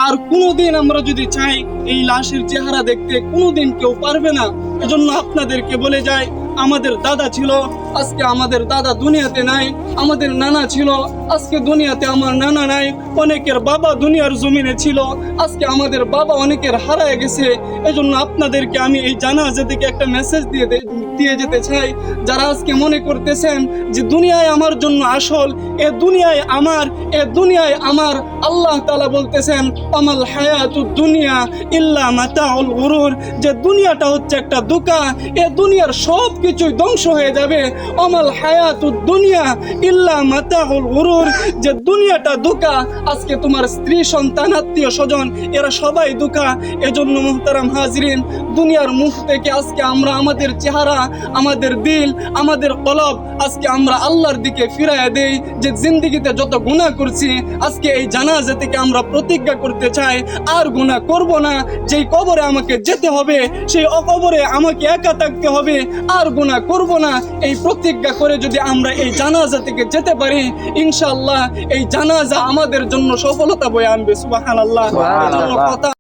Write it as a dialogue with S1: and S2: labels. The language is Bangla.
S1: আর কোনোদিন আমরা যদি চাই এই লাশের চেহারা দেখতে, কোনোদিন কেউ পারবে না। এজন্য আপনাদেরকে বলে যাই, আমাদের দাদা ছিল, আজকে আমাদের দাদা দুনিয়াতে নাই। আমাদের নানা ছিল, আজকে দুনিয়াতে আমার নানা নাই। অনেকের বাবা দুনিয়ার জমিনে ছিল, আজকে আমাদের বাবা অনেকের হারায় গেছে। এজন্য আপনাদেরকে আমি এই জানাজা থেকে একটা মেসেজ দিয়ে যেতে চাই। যারা আজকে মনে করতেছেন যে দুনিয়ায় আমার জন্য আসল, এ দুনিয়ায় আমার, আল্লাহ তাআলা বলতেছেন আমাল হায়াতুদ দুনিয়া ইল্লা মাতাউল গুরুর, যে দুনিয়াটা হচ্ছে একটা ধোঁকা, এ দুনিয়ার সব কিছুই ধ্বংস হয়ে যাবে। আমাল হায়াতুদ দুনিয়া ইল্লা মাতাউল গুরুর, যে দুনিয়াটা ধোঁকা। আজকে তোমার স্ত্রী, সন্তান, আত্মীয় স্বজন এরা সবাই ধোঁকা। এজন্য মুহতারাম হাজরিন, দুনিয়ার মুখ থেকে আজকে আমরা আমাদের চেহারা, আমাদের দিল, আমাদের কলব আজকে আমরা আল্লাহর দিকে ফিরাইয়া দেই। যে জিন্দেগিতে যত গুনাহ করছি, আজকে এই জানাজা থেকে আমরা প্রতিজ্ঞা করতে চাই আর গুনাহ করব না। যেই কবরে আমাকে যেতে হবে, সেই কবরে আমাকে একা থাকতে হবে, আর গুনাহ করব না। এই প্রতিজ্ঞা করে যদি আমরা এই জানাজা থেকে যেতে পারি, ইনশাআল্লাহ এই জানাজা আমাদের জন্য সফলতা বয়ে আনবে। সুবহানাল্লাহ।